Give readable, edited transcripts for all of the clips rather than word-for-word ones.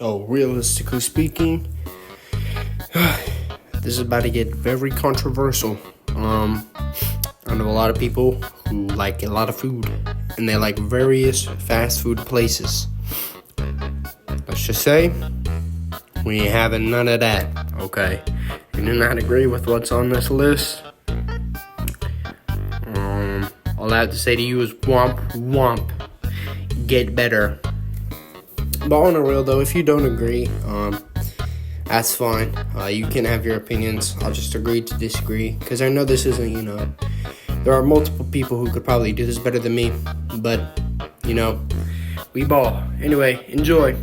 So, realistically speaking, this is about to get very controversial. I know a lot of people who like a lot of food, and they like various fast food places. Let's just say, we ain't having none of that, okay? If you do not agree with what's on this list, all I have to say to you is womp womp. Get better. But on the real though, if you don't agree, that's fine. You can have your opinions. I'll just agree to disagree. Because I know this isn't, there are multiple people who could probably do this better than me. But, we ball. Anyway, enjoy.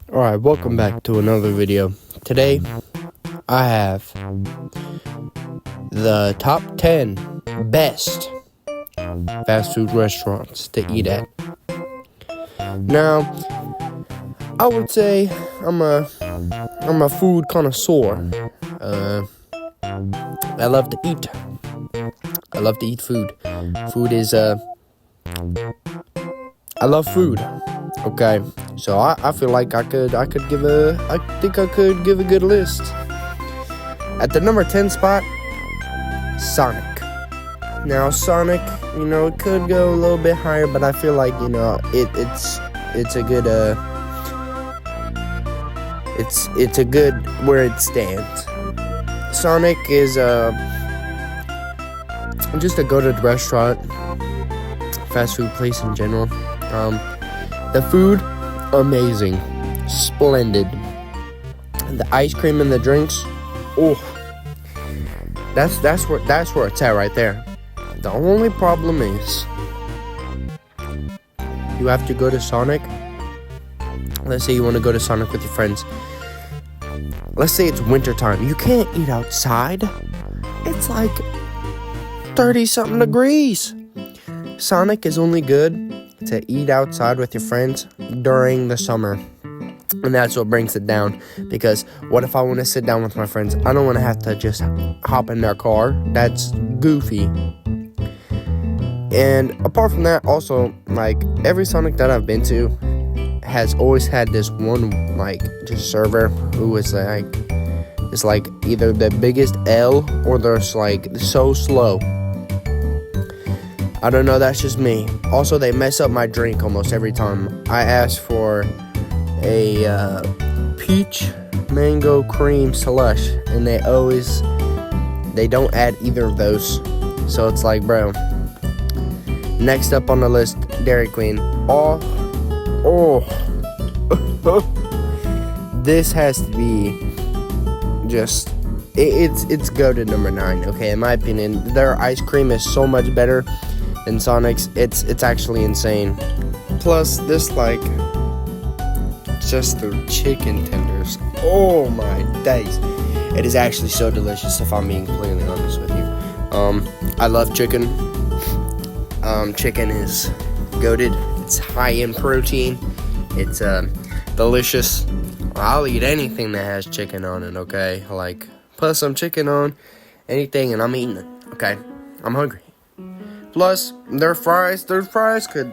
Alright, welcome back to another video. Today, I have the top 10 best fast food restaurants to eat at. Now, I would say I'm a food connoisseur. I love to eat. I love to eat food. Food is I love food. Okay, so I feel like I could give a good list. At the number 10 spot, Sonic. Now Sonic, it could go a little bit higher, but I feel like it's a good it's a good where it stands. Sonic is just a go-to restaurant, fast food place in general. The food, amazing, splendid. The ice cream and the drinks, that's where it's at right there. The only problem is you have to go to Sonic. Let's say you want to go to Sonic with your friends. Let's say it's wintertime. You can't eat outside. It's like 30-something degrees. Sonic is only good to eat outside with your friends during the summer. And that's what brings it down. Because what if I want to sit down with my friends? I don't want to have to just hop in their car. That's goofy. And apart from that, also, every Sonic that I've been to has always had this one, just server who is, it's either the biggest L or they're, so slow. I don't know, that's just me. Also, they mess up my drink almost every time. I ask for a peach mango cream slush, and they don't add either of those. So it's bro. Next up on the list, Dairy Queen. This has to be just it's go to number 9. Okay, in my opinion, their ice cream is so much better than Sonic's. It's actually insane. Plus, this just the chicken tenders. Oh my days! It is actually so delicious. If I'm being completely honest with you, I love chicken. Chicken is goated. It's high in protein. It's delicious. I'll eat anything that has chicken on it, okay? Put some chicken on anything and I'm eating it, okay? I'm hungry. Plus, their fries could,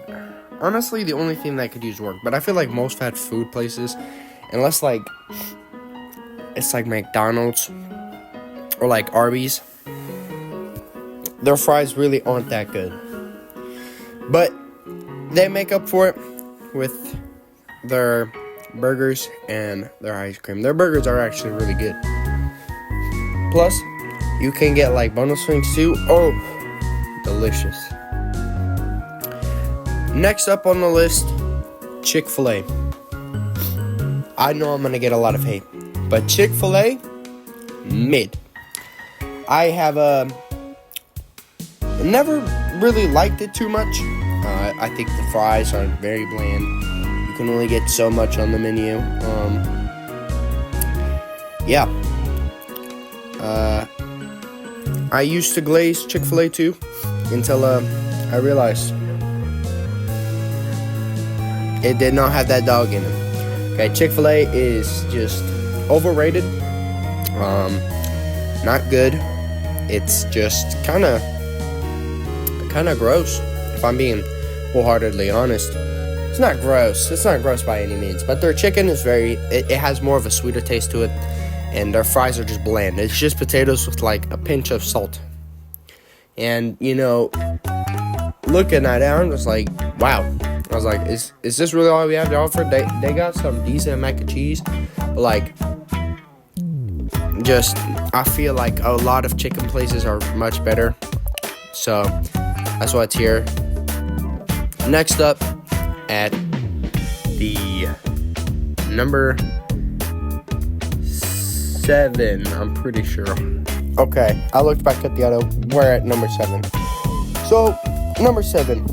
honestly, the only thing that could use work. But I feel like most fast food places, unless it's McDonald's or Arby's, their fries really aren't that good. But they make up for it with their burgers and their ice cream. Their burgers are actually really good. Plus, you can get bonus wings too. Oh, delicious. Next up on the list, Chick-fil-A. I know I'm gonna get a lot of hate, but Chick-fil-A, mid. I have never really liked it too much. I think the fries are very bland. You can only get so much on the menu. I used to glaze Chick-fil-A too until I realized it did not have that dog in it. Okay, Chick-fil-A is just overrated. Not good. It's just kind of gross, if I'm being wholeheartedly honest. It's not gross. It's not gross by any means. But their chicken is it has more of a sweeter taste to it. And their fries are just bland. It's just potatoes with like a pinch of salt. And, looking at it, I'm just like, wow. I was like, is this really all we have to offer? They got some decent mac and cheese. But like, I feel like a lot of chicken places are much better. So, that's what's here. Next up, at the number 7, I'm pretty sure. Okay, I looked back at the other. We're at number 7. So, number 7.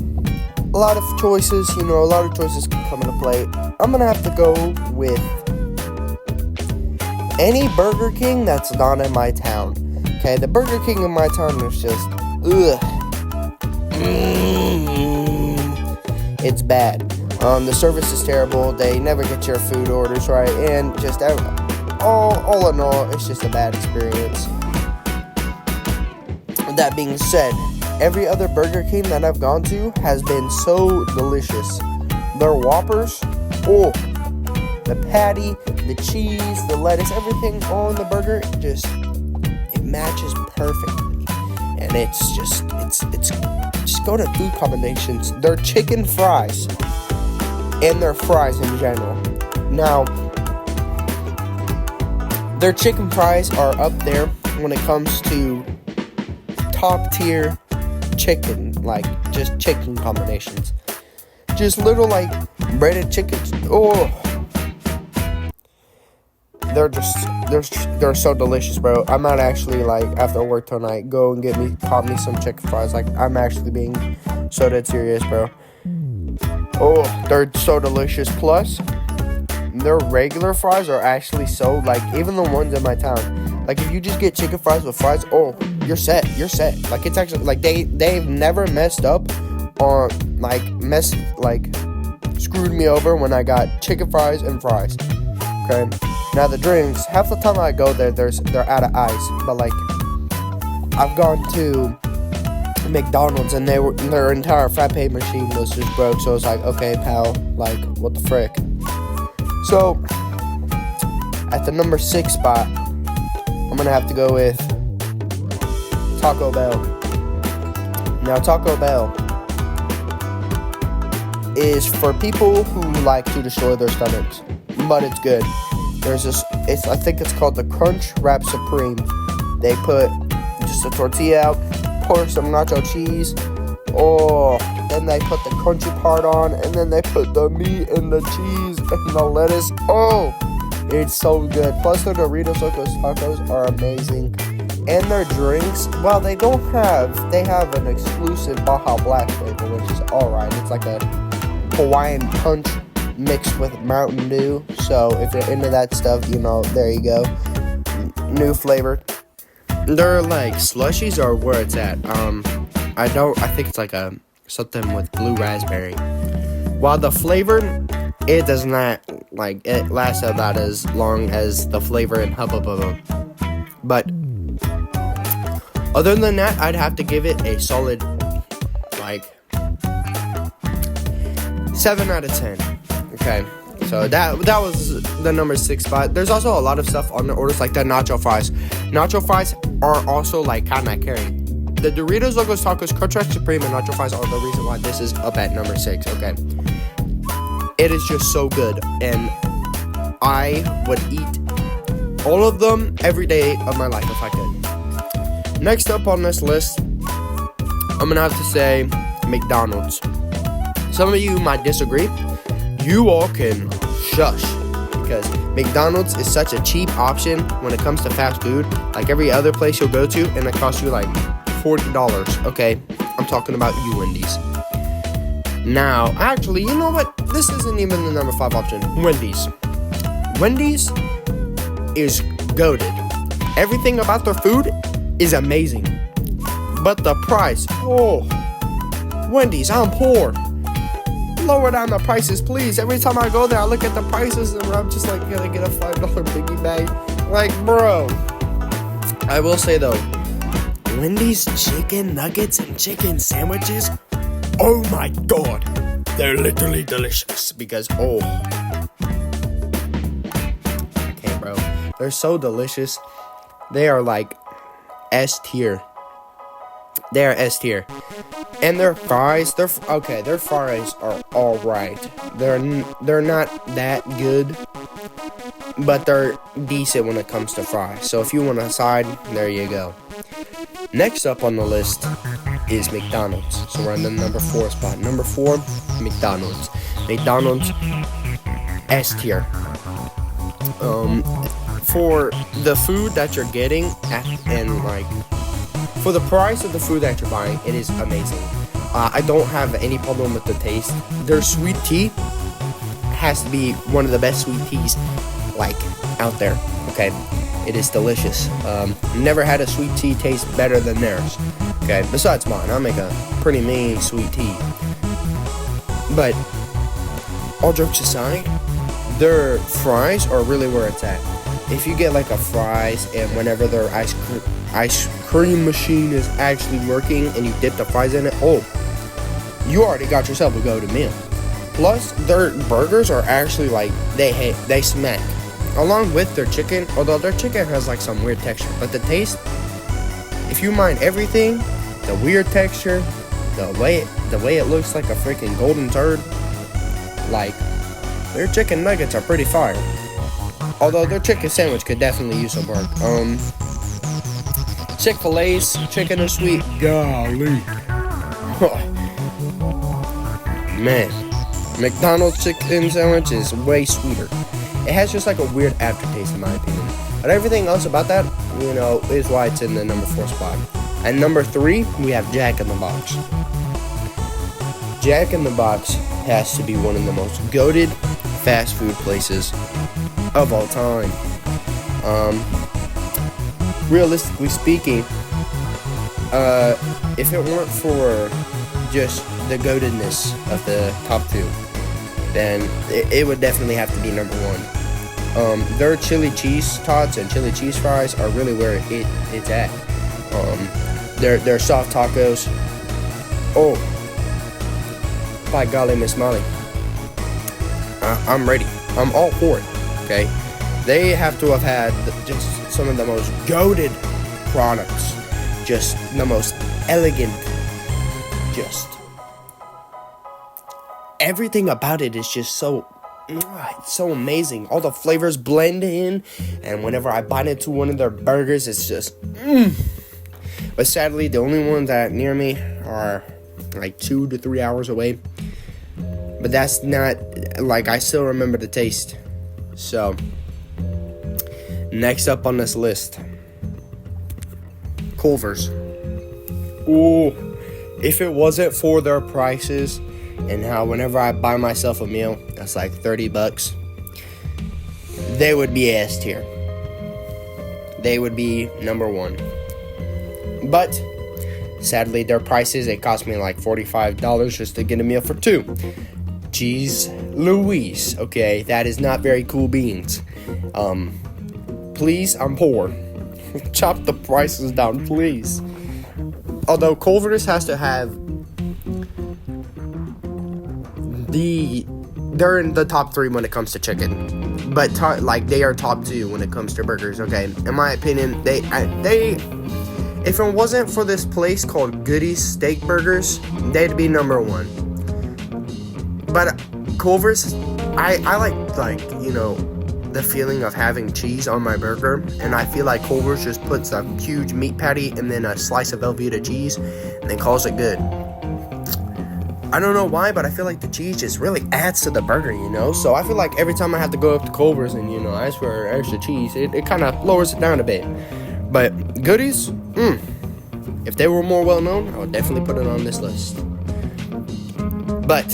A lot of choices, a lot of choices can come into play. I'm gonna have to go with any Burger King that's not in my town. Okay, the Burger King in my town is just, it's bad. The service is terrible. They never get your food orders right, and just all in all, it's just a bad experience. That being said, every other Burger King that I've gone to has been so delicious. Their Whoppers, the patty, the cheese, the lettuce, everything on the burger, it matches perfectly. And it's just go to food combinations. Their chicken fries and their fries in general. Now, their chicken fries are up there when it comes to top tier chicken, like just chicken combinations. Just little like breaded chickens. They're so delicious, bro. I might actually, like, after work tonight, go and pop me some chicken fries. Like, I'm actually being so dead serious, bro. They're so delicious. Plus, their regular fries are actually so, like, even the ones in my town. Like, if you just get chicken fries with fries, you're set. Like, it's actually, like, they've never messed up or, like, screwed me over when I got chicken fries and fries. Okay? Now, the drinks, half the time I go there, they're out of ice. But, like, I've gone to McDonald's and their entire frappe machine was just broke. So, it's like, okay, pal, like, what the frick? So, at the number 6 spot, I'm going to have to go with Taco Bell. Now, Taco Bell is for people who like to destroy their stomachs. But it's good. There's this, I think it's called the Crunch Wrap Supreme. They put just a tortilla out, pour some nacho cheese. Then they put the crunchy part on, and then they put the meat and the cheese and the lettuce. It's so good. Plus their Doritos Locos Tacos are amazing. And their drinks, well, they have an exclusive Baja Black flavor, which is alright. It's like a Hawaiian punch mixed with Mountain Dew. So if you're into that stuff, there you go. New flavor. Their like slushies are where it's at. I think it's like something with blue raspberry. While the flavor, it does not it lasts about as long as the flavor in Hubba Bubba. But other than that, I'd have to give it a solid 7 out of 10. Okay, so that was the number 6 spot. There's also a lot of stuff on the orders, like the nacho fries. Nacho fries are also kind of carrying. The Doritos Locos Tacos, Crunch Wrap Supreme, and nacho fries are the reason why this is up at number 6. Okay, it is just so good, and I would eat all of them every day of my life if I could. Next up on this list, I'm gonna have to say McDonald's. Some of you might disagree. You all can shush, because McDonald's is such a cheap option when it comes to fast food. Like every other place you'll go to, and it costs you like $40. Okay, I'm talking about you, Wendy's. Now, actually, you know what? This isn't even the number 5 option. Wendy's. Wendy's is goated. Everything about their food is amazing, but the price, Wendy's, I'm poor. Lower down the prices, please. Every time I go there, I look at the prices and I'm just like, gonna get a $5 biggie bag. Like, bro. I will say though, Wendy's chicken nuggets and chicken sandwiches, oh my god, They're literally delicious because, oh. Okay, bro. They're so delicious. They are like S tier. They are S tier. And their fries, their fries are alright. They're not that good, but they're decent when it comes to fries. So if you want a side, there you go. Next up on the list is McDonald's. So we're on the number 4 spot. Number 4, McDonald's. McDonald's S tier. For the food that you're getting for the price of the food that you're buying, it is amazing. I don't have any problem with the taste. Their sweet tea has to be one of the best sweet teas out there. Okay, it is delicious. Never had a sweet tea taste better than theirs. Okay, besides mine, I make a pretty mean sweet tea. But all jokes aside, their fries are really where it's at. If you get a fries, and whenever their ice cream machine is actually working and you dip the fries in it, oh, you already got yourself a go-to meal. Plus, their burgers are actually they smack. Along with their chicken, although their chicken has some weird texture, but the taste, if you mind everything, the weird texture, the way it looks like a freaking golden turd, their chicken nuggets are pretty fire. Although their chicken sandwich could definitely use some work. Chick-fil-A's chicken is sweet. Golly. Man, McDonald's chicken sandwich is way sweeter. It has just a weird aftertaste in my opinion. But everything else about that, is why it's in the number 4 spot. At number 3, we have Jack in the Box. Jack in the Box has to be one of the most goated fast food places of all time. Realistically speaking, if it weren't for just the goatedness of the top 2, then it would definitely have to be number 1. Their chili cheese tots and chili cheese fries are really where it's at. Their soft tacos. Oh, by golly, Miss Molly, I'm ready. I'm all for it. Okay, they have to have had just some of the most goated products, just the most elegant, just everything about it is just so amazing. All the flavors blend in, and whenever I bite into one of their burgers, it's just But sadly, the only ones that near me are 2 to 3 hours away. But that's not I still remember the taste. So, next up on this list, Culver's. Ooh, if it wasn't for their prices and how whenever I buy myself a meal, that's $30, they would be S tier. They would be number 1. But sadly, their prices, it cost me $45 just to get a meal for 2. Jeez Louise, okay, that is not very cool beans. Please, I'm poor. Chop the prices down, please. Although Culver's has to have they're in the top 3 when it comes to chicken, but they are top 2 when it comes to burgers. Okay, in my opinion, they if it wasn't for this place called Goody's Steak Burgers, they'd be number 1. But Culver's, I like the feeling of having cheese on my burger, and I feel like Culver's just puts a huge meat patty and then a slice of Velveeta cheese and then calls it good. I don't know why, but I feel like the cheese just really adds to the burger, so I feel like every time I have to go up to Culver's and ask for extra cheese, it kind of lowers it down a bit. But Goody's, if they were more well known, I would definitely put it on this list. But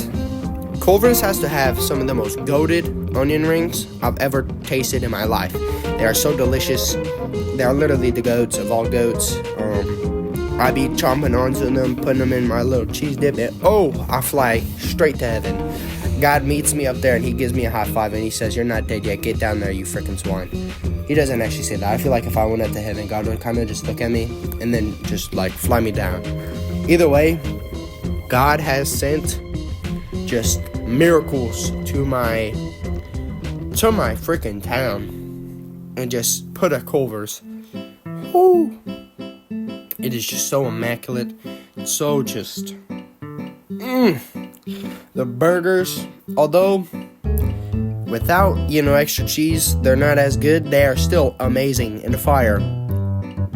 Culver's has to have some of the most goated onion rings I've ever tasted in my life. They are so delicious. They are literally the goats of all goats. I be chomping onto them, putting them in my little cheese dip, and I fly straight to heaven. God meets me up there and he gives me a high five and he says, "You're not dead yet. Get down there, you freaking swine." He doesn't actually say that. I feel like if I went up to heaven, God would kind of just look at me and then just fly me down. Either way, God has sent just miracles to my freaking town, and just put a Culver's. Woo! It is just so immaculate, so just the burgers, although without extra cheese, they're not as good. They are still amazing in the fire,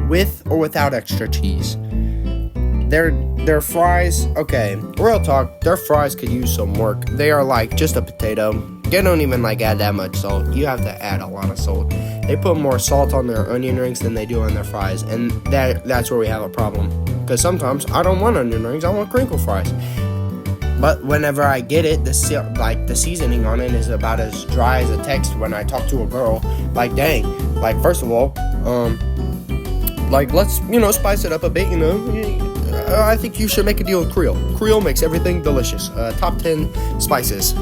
with or without extra cheese. Their fries, okay, real talk, their fries could use some work. They are like just a potato. They don't even add that much salt. You have to add a lot of salt. They put more salt on their onion rings than they do on their fries, and that's where we have a problem. Because sometimes I don't want onion rings, I want crinkle fries. But whenever I get it, the seasoning on it is about as dry as a text when I talk to a girl. Dang. First of all, let's spice it up a bit. I think you should make a deal with Creole. Creole makes everything delicious. Top 10 spices.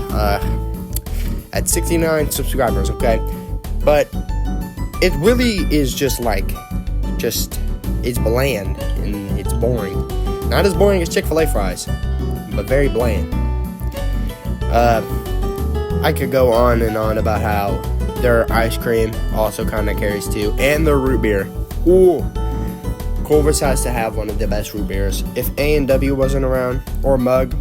At 69 subscribers, okay? But it really is just it's bland and it's boring. Not as boring as Chick-fil-A fries, but very bland. I could go on and on about how their ice cream also kind of carries too, and their root beer. Ooh. Culver's has to have one of the best root beers. If A&W wasn't around, or Mug,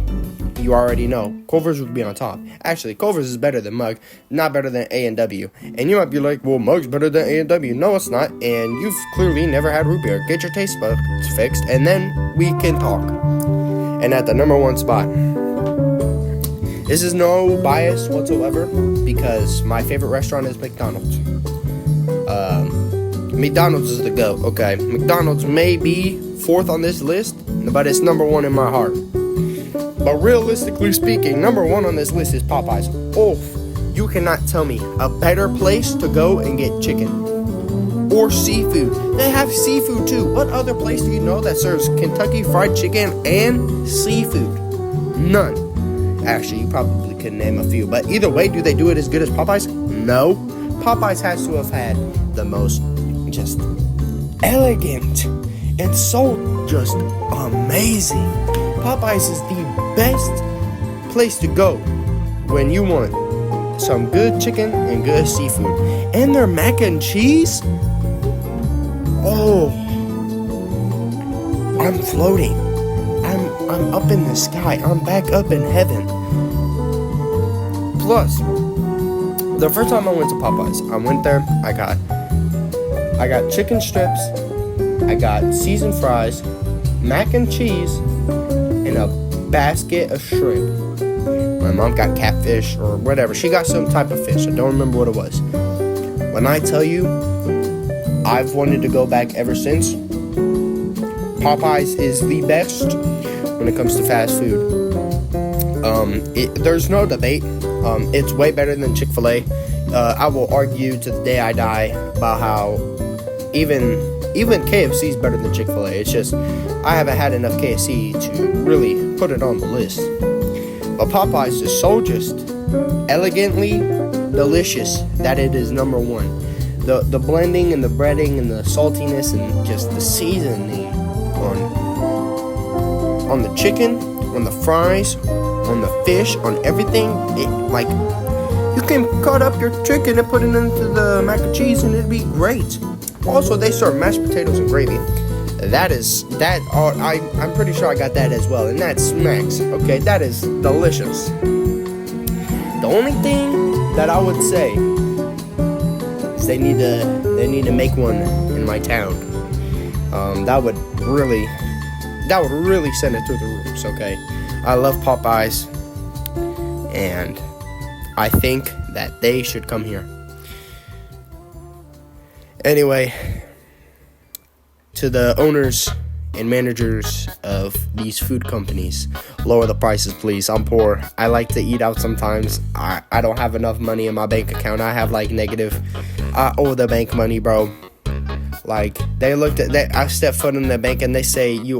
you already know, Culver's would be on top. Actually, Culver's is better than Mug, not better than A&W. And you might be like, well, Mug's better than A&W. No, it's not, and you've clearly never had root beer. Get your taste buds fixed, and then we can talk. And at the number 1 spot, this is no bias whatsoever, because my favorite restaurant is McDonald's. McDonald's is the GOAT, okay? McDonald's may be 4th on this list, but it's number 1 in my heart. But realistically speaking, number 1 on this list is Popeyes. Oh, you cannot tell me a better place to go and get chicken or seafood. They have seafood too. What other place do you know that serves Kentucky Fried Chicken and seafood? None. Actually, you probably could name a few. But either way, do they do it as good as Popeyes? No. Popeyes has to have had the most just elegant and so just amazing. Popeyes is the best place to go when you want some good chicken and good seafood. And their mac and cheese, oh, I'm floating. I'm up in the sky. I'm back up in heaven. Plus, the first time I went to Popeyes, I went there, I got chicken strips, I got seasoned fries, mac and cheese, and a basket of shrimp. My mom got catfish or whatever. She got some type of fish. I don't remember what it was. When I tell you, I've wanted to go back ever since. Popeyes is the best when it comes to fast food. There's no debate. It's way better than Chick-fil-A. I will argue to the day I die about how even KFC is better than Chick-fil-A. It's just I haven't had enough KFC to really put it on the list. But Popeyes is so just elegantly delicious that it is number 1. The blending and the breading and the saltiness and just the seasoning on the chicken, on the fries, on the fish, on everything. You can cut up your chicken and put it into the mac and cheese and it'd be great. Also, they serve mashed potatoes and gravy. I'm pretty sure I got that as well, and that smacks. Okay, that is delicious. The only thing that I would say is they need to make one in my town. That would really send it through the roofs. Okay, I love Popeyes, and I think that they should come here. Anyway, to the owners and managers of these food companies, lower the prices, please. I'm poor. I like to eat out sometimes. I don't have enough money in my bank account. I have negative. I owe the bank money, bro. They looked at that. I stepped foot in the bank and they say you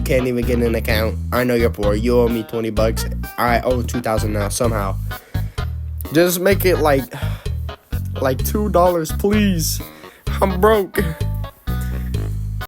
can't even get an account. I know you're poor. You owe me $20. I owe $2,000 now somehow. Just make it like $2, please. I'm broke.